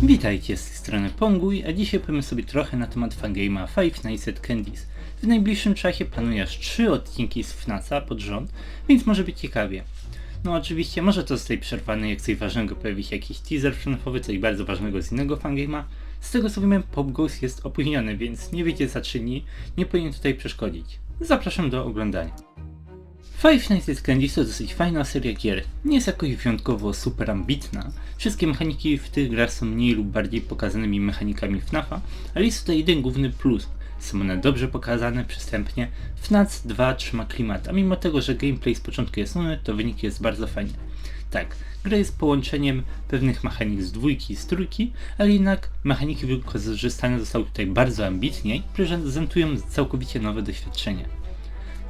Witajcie, z tej strony Ponguj, a dzisiaj powiemy sobie trochę na temat fangame'a Five Nights at Candy's. W najbliższym czasie planuję aż 3 odcinki z FNAF-a pod rząd, więc może być ciekawie. No oczywiście może to zostaje przerwane, jak coś ważnego pojawi się jakiś teaser FNAF-owy, coś bardzo ważnego z innego fangame'a. Z tego co wiem, Pop Goes jest opóźniony, więc nie wiecie za 3 dni, nie powinien tutaj przeszkodzić. Zapraszam do oglądania. Five Nights at Candy's to dosyć fajna seria gier, nie jest jakoś wyjątkowo super ambitna, wszystkie mechaniki w tych grach są mniej lub bardziej pokazanymi mechanikami FNAF-a, ale jest tutaj jeden główny plus, są one dobrze pokazane, przystępnie, FNAF 2 trzyma klimat, a mimo tego, że gameplay z początku jest nudy, to wynik jest bardzo fajny. Tak, gra jest połączeniem pewnych mechanik z dwójki i z trójki, ale jednak mechaniki wykorzystane zostały tutaj bardzo ambitnie i prezentują całkowicie nowe doświadczenie.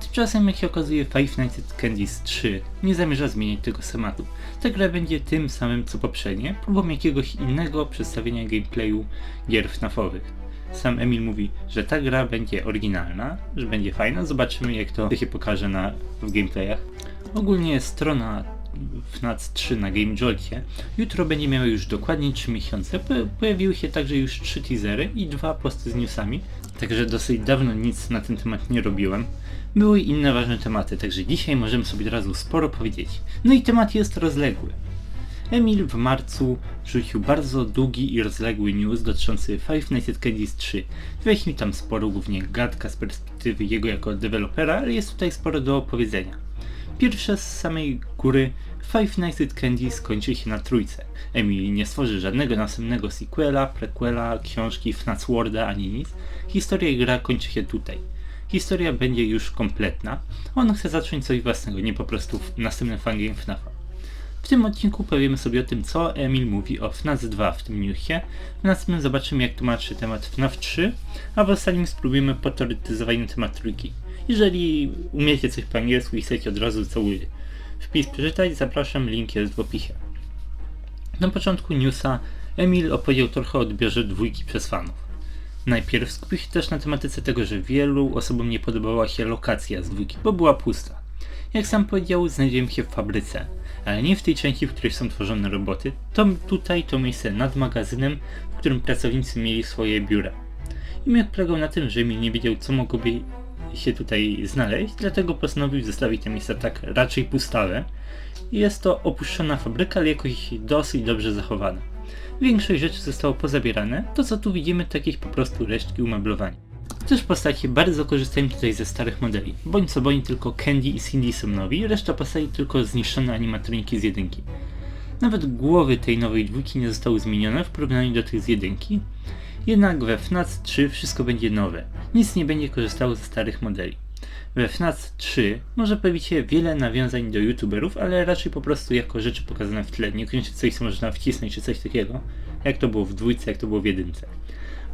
Tymczasem, jak się okazuje, Five Nights at Candy's 3 nie zamierza zmieniać tego schematu. Ta gra będzie tym samym co poprzednie, próbą jakiegoś innego przedstawienia gameplayu gier FNAF-owych. Sam Emil mówi, że ta gra będzie oryginalna, że będzie fajna, zobaczymy jak to się pokaże w gameplayach. Ogólnie strona FNAF 3 na GameJolcie jutro będzie miała już dokładnie 3 miesiące, pojawiły się także już 3 teasery i 2 posty z newsami, także dosyć dawno nic na ten temat nie robiłem. Były inne ważne tematy, także dzisiaj możemy sobie od razu sporo powiedzieć. No i temat jest rozległy. Emil w marcu rzucił bardzo długi i rozległy news dotyczący Five Nights at Candy's 3. Weź mi tam sporo, głównie gadka z perspektywy jego jako dewelopera, ale jest tutaj sporo do opowiedzenia. Pierwsze z samej góry, Five Nights at Candy's skończy się na trójce. Emil nie stworzy żadnego następnego sequela, prequela, książki, FNAF Worlda ani nic. Historia i gra kończy się tutaj. Historia będzie już kompletna. On chce zacząć coś własnego, nie po prostu następny fangame FNAF-a. W tym odcinku powiemy sobie o tym, co Emil mówi o FNAF 2 w tym newsie. W następnym zobaczymy, jak tłumaczy temat FNAF 3, a w ostatnim spróbujemy poteoretyzować na temat trójki. Jeżeli umiecie coś po angielsku i chcecie od razu cały wpis przeczytać, zapraszam, link jest w opisie. Na początku newsa Emil opowiedział trochę o odbiorze dwójki przez fanów. Najpierw skupił się też na tematyce tego, że wielu osobom nie podobała się lokacja z dwójki, bo była pusta. Jak sam powiedział, znajdziemy się w fabryce, ale nie w tej części, w której są tworzone roboty. Tutaj to miejsce nad magazynem, w którym pracownicy mieli swoje biura. I miód polegał na tym, że Emil nie wiedział, co mogłoby się tutaj znaleźć, dlatego postanowił zostawić te miejsca tak raczej pustawe. Jest to opuszczona fabryka, ale jakoś dosyć dobrze zachowana. Większość rzeczy zostało pozabierane, to co tu widzimy to jakieś po prostu resztki umeblowania. Też postaci bardzo korzystają tutaj ze starych modeli. Bądź co bądź tylko Candy i Cindy są nowi, reszta postaci tylko zniszczone animatroniki z jedynki. Nawet głowy tej nowej dwójki nie zostały zmienione w porównaniu do tych z jedynki. Jednak we FNAF 3 wszystko będzie nowe, nic nie będzie korzystało ze starych modeli. We FNAF 3 może pojawić się wiele nawiązań do youtuberów, ale raczej po prostu jako rzeczy pokazane w tle, niekoniecznie coś co można wcisnąć czy coś takiego, jak to było w dwójce, jak to było w jedynce.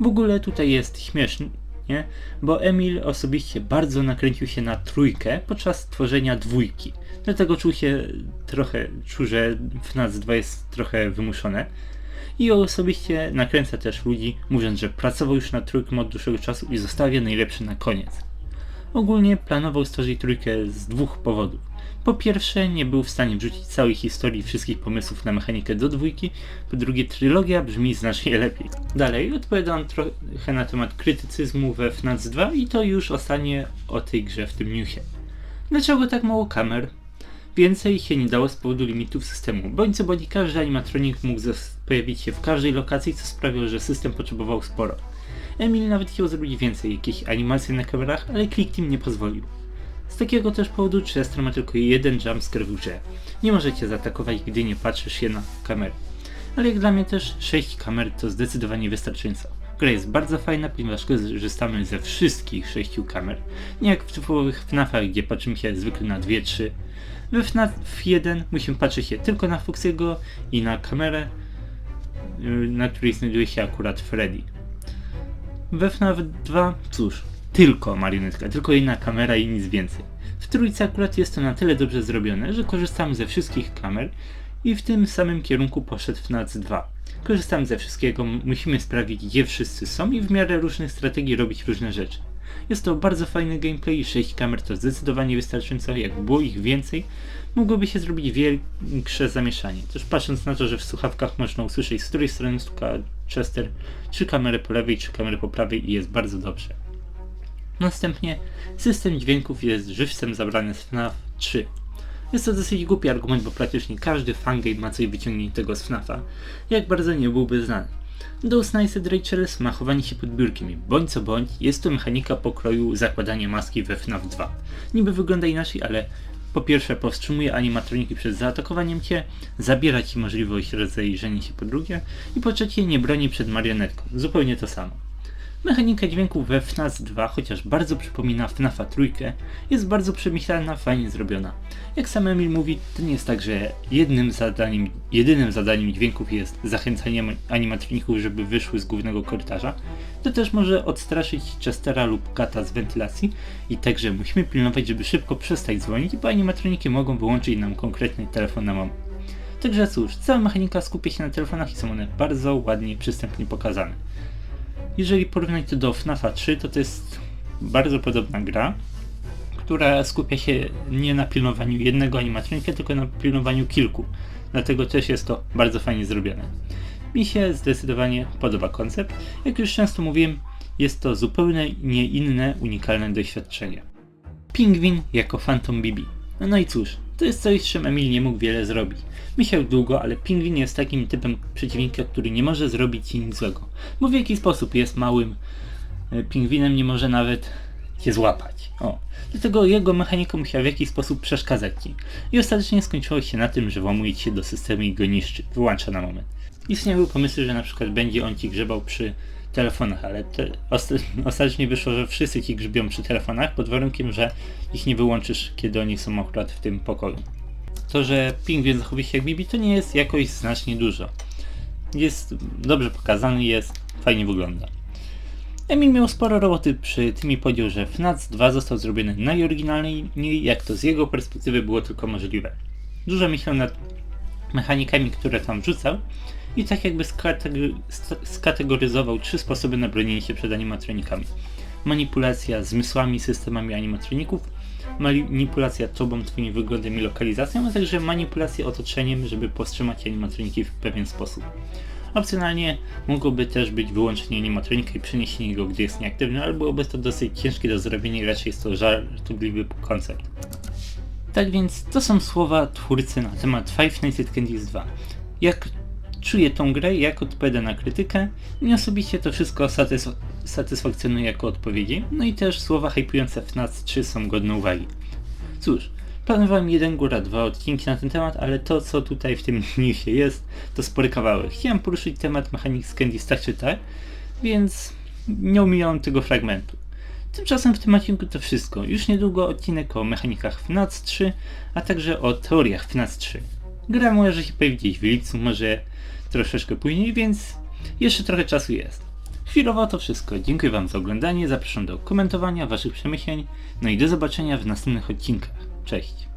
W ogóle tutaj jest śmiesznie, bo Emil osobiście bardzo nakręcił się na trójkę podczas tworzenia dwójki. Dlatego czuł, że FNAF 2 jest trochę wymuszone. I osobiście nakręca też ludzi, mówiąc, że pracował już nad trójką od dłuższego czasu i zostawia najlepsze na koniec. Ogólnie planował stworzyć trójkę z 2 powodów. Po pierwsze, nie był w stanie wrzucić całej historii wszystkich pomysłów na mechanikę do dwójki. Po drugie, trylogia brzmi znacznie lepiej. Dalej, odpowiadam trochę na temat krytycyzmu we FNAF 2 i to już ostatnie o tej grze w tym newsie. Dlaczego tak mało kamer? Więcej się nie dało z powodu limitów systemu. Bądź co bądź każdy animatronik mógł pojawić się w każdej lokacji, co sprawiło, że system potrzebował sporo. Emil nawet chciał zrobić więcej, jakieś animacje na kamerach, ale Click Team nie pozwolił. Z takiego też powodu Chester ma tylko jeden jumpscare w grze. Nie możecie zaatakować, gdy nie patrzysz się na kamerę. Ale jak dla mnie też 6 kamer to zdecydowanie wystarczająco. Gra jest bardzo fajna, ponieważ korzystamy ze wszystkich 6 kamer. Nie jak w typowych FNAF-ach, gdzie patrzymy się zwykle na 2-3. We FNAF 1 musimy patrzeć się tylko na Foxy'ego i na kamerę, na której znajduje się akurat Freddy. We FNAF 2, cóż, tylko marionetka, tylko jedna kamera i nic więcej. W trójce akurat jest to na tyle dobrze zrobione, że korzystamy ze wszystkich kamer i w tym samym kierunku poszedł FNAF 2. Korzystamy ze wszystkiego, musimy sprawdzić, gdzie wszyscy są i w miarę różnych strategii robić różne rzeczy. Jest to bardzo fajny gameplay i 6 kamer to zdecydowanie wystarczająco. Jak było ich więcej, mogłoby się zrobić większe zamieszanie. Też patrząc na to, że w słuchawkach można usłyszeć, z której strony stuka Chester, 3 kamery po lewej, 3 kamery po prawej i jest bardzo dobrze. Następnie system dźwięków jest żywcem zabrany z FNAF 3. Jest to dosyć głupi argument, bo praktycznie każdy fangame ma coś wyciągniętego z FNAFa, jak bardzo nie byłby znany. Those Nice Rachels ma chowanie się pod biurkiem i bądź co bądź jest to mechanika pokroju zakładania maski we FNAF 2. Niby wygląda inaczej, ale po pierwsze powstrzymuje animatroniki przed zaatakowaniem cię, zabiera ci możliwość rozejrzenia się po drugie i po trzecie nie broni przed marionetką. Zupełnie to samo. Mechanika dźwięku we FNAF 2, chociaż bardzo przypomina FNAFa 3, jest przemyślana, fajnie zrobiona. Jak sam Emil mówi, to nie jest tak, że jedynym zadaniem dźwięków jest zachęcanie animatroników, żeby wyszły z głównego korytarza. To też może odstraszyć Chestera lub Kata z wentylacji i także musimy pilnować, żeby szybko przestać dzwonić, bo animatroniki mogą wyłączyć nam konkretny telefon na moment. Także cóż, cała mechanika skupia się na telefonach i są one bardzo ładnie, przystępnie pokazane. Jeżeli porównać to do FNAFa 3, to jest bardzo podobna gra, która skupia się nie na pilnowaniu jednego animatronika, tylko na pilnowaniu kilku. Dlatego też jest to bardzo fajnie zrobione. Mi się zdecydowanie podoba koncept. Jak już często mówiłem, jest to zupełnie inne, unikalne doświadczenie. Pingwin jako Phantom BB. No i cóż, to jest coś, z czym Emil nie mógł wiele zrobić. Myślał długo, ale Pingwin jest takim typem przeciwnika, który nie może zrobić ci nic złego. Bo w jaki sposób jest małym pingwinem, nie może nawet cię złapać. Dlatego jego mechanika musiała w jakiś sposób przeszkadzać ci. I ostatecznie skończyło się na tym, że włamuje ci się do systemu i go niszczy, wyłącza na moment. Istniały pomysły, że na przykład będzie on ci grzebał przy telefonach, ale ostatecznie wyszło, że wszyscy ci grzebią przy telefonach pod warunkiem, że ich nie wyłączysz, kiedy oni są akurat w tym pokoju. To, że pingwin zachowuje się jak Bibi, to nie jest jakoś znacznie dużo. Jest dobrze pokazany, fajnie wygląda. Emil miał sporo roboty przy tym i powiedział, że FNAF 2 został zrobiony najoryginalniej, jak to z jego perspektywy było tylko możliwe. Dużo myślał nad mechanikami, które tam wrzucał i tak jakby skategoryzował 3 sposoby na bronienie się przed animatronikami. Manipulacja zmysłami, systemami animatroników, manipulacja tobą, twoim wyglądem i lokalizacją, a także manipulacja otoczeniem, żeby powstrzymać animatroniki w pewien sposób. Opcjonalnie mogłoby też być wyłączenie animatronika i przeniesienie go, gdy jest nieaktywny, ale byłoby to dosyć ciężkie do zrobienia i raczej jest to żartobliwy koncept. Tak więc to są słowa twórcy na temat Five Nights at Candy's 2. Jak czuję tą grę, jak odpowiada na krytykę, mnie osobiście to wszystko satysfakcjonuje jako odpowiedzi, no i też słowa hypujące FNAF 3 są godne uwagi. Cóż, planowałem 1 góra 2 odcinki na ten temat, ale to co tutaj w tym newsie jest, to spory kawałek. Chciałem poruszyć temat Mechanics Candy's tak czy tak, więc nie omijałem tego fragmentu. Tymczasem w tym odcinku to wszystko. Już niedługo odcinek o mechanikach FNAF 3, a także o teoriach FNAF 3. Gra może się pojawić gdzieś w lipcu, może troszeczkę później, więc jeszcze trochę czasu jest. Chwilowo to wszystko. Dziękuję wam za oglądanie, zapraszam do komentowania waszych przemyśleń, no i do zobaczenia w następnych odcinkach. Cześć!